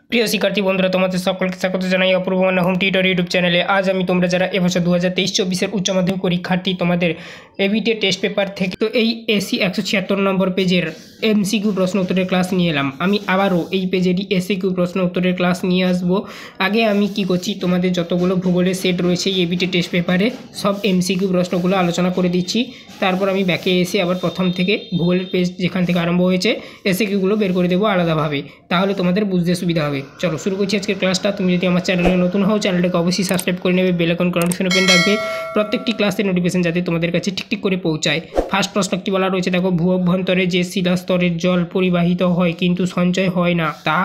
প্রিয় শিক্ষার্থী বন্ধুরা, তোমাদের সকলকে স্বাগত জানাই অপূর্ব মান্না হোম টিউটর ইউটিউব চ্যানেলে। আজ আমি তোমরা যারা এবছর 2023-24 উচ্চ মাধ্যমিক পরীক্ষার্থী, তোমাদের এবিটি টেস্ট পেপার থেকে তো এই এসি 176 নম্বর পেজের এমসিকিউ প্রশ্ন উত্তরের ক্লাস নিয়ে এলাম। আমি আবারও এই পেজেরই এসিকিউ প্রশ্ন উত্তরের ক্লাস নিয়ে আসবো। আগে আমি কি করছি, তোমাদের যতগুলো ভূগোলের সেট রয়েছে এই এবিটি টেস্ট পেপারে সব এমসিকিউ প্রশ্নগুলো আলোচনা করে দিচ্ছি। তারপর আমি ব্যাকে এসে আবার প্রথম থেকে ভূগোলের পেজ যেখান থেকে আরম্ভ হয়েছে এসিকিউগুলো বের করে দেবো আলাদাভাবে, তাহলে তোমাদের বুঝতে সুবিধা হবে। চলো শুরু করছি আজকের ক্লাসটা। তুমি যদি আমার চ্যানেলে নতুন হও, চ্যানেলটাকে অবশ্যই সাবস্ক্রাইব করে নেবে, বেল আইকন নোটিফিকেশন ওপেন রাখবে প্রত্যেকটি ক্লাসের নোটিফিকেশন যাতে তোমাদের কাছে ঠিক করে পৌঁছায়। ফার্স্ট প্রশ্ন একটি বলা রয়েছে, দেখো, ভূ অভ্যন্তরে যে শিলাস্তরের জল পরিবাহিত হয় কিন্তু সঞ্চয় হয় না তা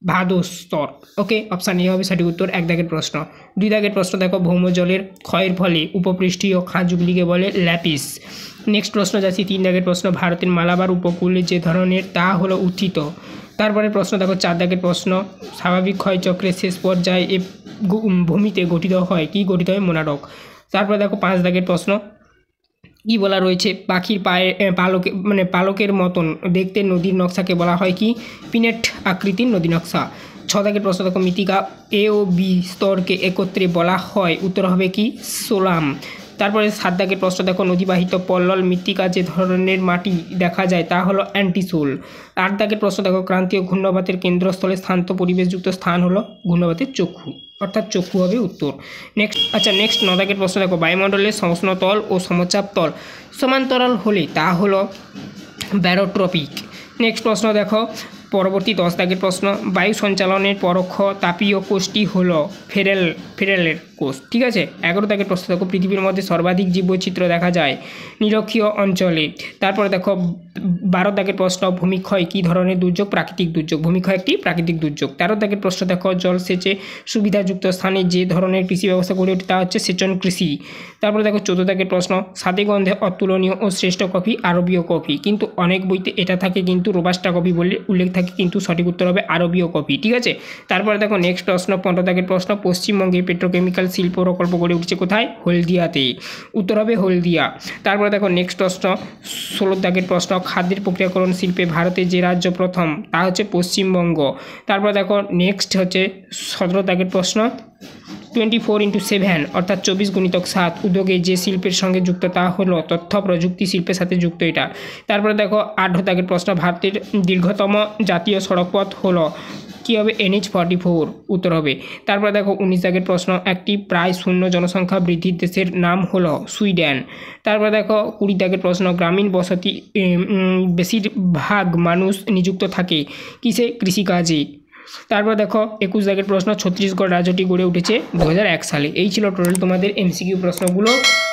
ভাদস্তর। ওকে, অপশান এ হবে সঠিক উত্তর। 1 দাগের প্রশ্ন। 2 দাগের প্রশ্ন, দেখো, ভৌমজলের ক্ষয়ের ফলে উপপৃষ্ঠীয় খাঁজগুলিকে বলে ল্যাপিস। নেক্সট প্রশ্ন যাচ্ছি 3 দাগের প্রশ্ন, ভারতের মালাবার উপকূলে যে ধরনের তা হলো উত্থিত। তারপরে প্রশ্ন দেখো 4 দাগের প্রশ্ন, স্বাভাবিক ক্ষয়চক্রের শেষ পর্যায়ে এ ভূমিতে গঠিত হয় কি? গঠিত হয় মোনারক। তারপরে দেখো 5 দাগের প্রশ্ন কি বলা রয়েছে, পাখির পায়ে পালকের মতন দেখতে নদীর নকশাকে বলা হয় কি? পিনেট আকৃতির নদী নকশা। 6 দাগের প্রশ্ন দেখো, মৃত্তিকা এ ও বি স্তরকে একত্রে বলা হয়, উত্তর হবে কি? সোলাম। তারপরে 7 দাগের প্রশ্ন দেখো, নদীবাহিত পল্লল মৃত্তিকা যে ধরনের মাটি দেখা যায় তা হলো অ্যান্টিসোল। 8 দাগের প্রশ্ন দেখো, ক্রান্তীয় ঘূর্ণবাতের কেন্দ্রস্থলে শান্ত পরিবেশযুক্ত স্থান হলো ঘূর্ণবাতের চক্ষু, অর্থাৎ চক্ষু হবে উত্তর। নেক্সট 9 দাগের প্রশ্ন দেখো, বায়ুমণ্ডলের সমষ্ণতল ও সমচাপ তল সমান্তরাল হলে তা হলো ব্যারোট্রপিক। নেক্সট প্রশ্ন দেখো, পরবর্তী 10 দাগের প্রশ্ন, বায়ু সঞ্চালনের পরোক্ষ তাপীয় কোষটি হলো ফেরেলের কোষ। ঠিক আছে। 11 দাগের প্রশ্ন দেখো, পৃথিবীর মধ্যে সর্বাধিক জীববৈচিত্র্য দেখা যায় নিরক্ষীয় অঞ্চলে। তারপরে দেখো 12 দাগের প্রশ্ন, ভূমিক্ষয় কী ধরনের দুর্যোগ? প্রাকৃতিক দুর্যোগ। ভূমিক্ষয় একটি প্রাকৃতিক দুর্যোগ। 13 দাগের প্রশ্ন দেখো, জলসেচে সুবিধাযুক্ত স্থানে যে ধরনের কৃষি ব্যবস্থা গড়ে ওঠে তা হচ্ছে সেচন কৃষি। তারপরে দেখো 14 দাগের প্রশ্ন, স্বাদে গন্ধে অতুলনীয় ও শ্রেষ্ঠ কফি আরবীয় কফি, কিন্তু অনেক বইতে এটা থাকে কিন্তু রোবাস্টা কফি বলে উল্লেখ থাকে, কিন্তু সঠিক উত্তর হবে আরবীয় কফি। ঠিক আছে। তারপরে দেখো নেক্সট প্রশ্ন 15 দাগের প্রশ্ন, পশ্চিমবঙ্গে পেট্রোকেমিক্যাল শিল্প প্রকল্প গড়ে উঠছে কোথায়? হলদিয়াতে, উত্তর হবে হলদিয়া। তারপরে দেখো নেক্সট প্রশ্ন 16 দাগের প্রশ্ন, খাদ্যের প্রক্রিয়াকরণ শিল্পে ভারতে যে রাজ্য প্রথম তা হচ্ছে পশ্চিমবঙ্গ। তারপরে দেখো নেক্সট হচ্ছে 17 দাগের প্রশ্ন, 24x7 অর্থাৎ 24x7 উদ্যোগে যে শিল্পের সঙ্গে যুক্ত তা হলো তথ্য প্রযুক্তি শিল্পের সাথে যুক্ত এটা। তারপরে দেখো 18 দাগের প্রশ্ন, ভারতের দীর্ঘতম জাতীয় সড়কপথ হলো কী হবে? NH-44, উত্তর হবে। তারপরে দেখো 19 দাগের প্রশ্ন, একটি প্রায় শূন্য জনসংখ্যা বৃদ্ধির দেশের নাম হলো সুইডেন। তারপরে দেখো 20 দাগের প্রশ্ন, গ্রামীণ বসতি বেশিরভাগ মানুষ নিযুক্ত থাকে কিসে? কৃষিকাজে। তারপর দেখো 21 দাগের প্রশ্ন, ছত্তিশগড় রাজ্যটি গড়ে উঠেছে 2001 সালে। এই ছিল টোটাল তোমাদের এমসিকিউ প্রশ্নগুলো।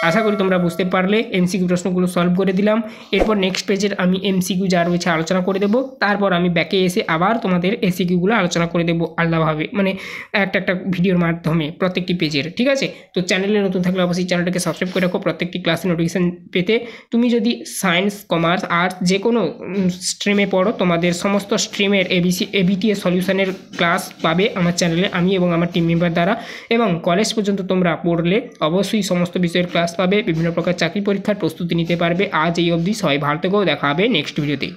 আশা করি তোমরা বুঝতে পারলে। এমসিকিউ প্রশ্নগুলো সলভ করে দিলাম। এরপর নেক্সট পেজের আমি এমসিকিউ যা রয়েছে আলোচনা করে দেবো। তারপর আমি ব্যাকে এসে আবার তোমাদের এসিকিউগুলো আলোচনা করে দেবো আলাদাভাবে, মানে একটা ভিডিওর মাধ্যমে প্রত্যেকটি পেজের। ঠিক আছে। তো চ্যানেলে নতুন থাকলে অবশ্যই চ্যানেলটাকে সাবস্ক্রাইব করে রাখো প্রত্যেকটি ক্লাসের নোটিফিকেশান পেতে। তুমি যদি সায়েন্স, কমার্স, আর্টস যে কোনো স্ট্রিমে পড়ো, তোমাদের সমস্ত স্ট্রিমের এবিটিএ সলিউশনের ক্লাস পাবে আমার চ্যানেলে, আমি এবং আমার টিম মেম্বার দ্বারা। এবং কলেজ পর্যন্ত তোমরা পড়লে অবশ্যই সমস্ত বিষয়ের ক্লাস পাবে, বিভিন্ন প্রকার চাকরি পরীক্ষার প্রস্তুতি নিতে পারবে। আজ এই অবধি, সবাই ভালো থেকো, দেখা হবে নেক্সট ভিডিওতে।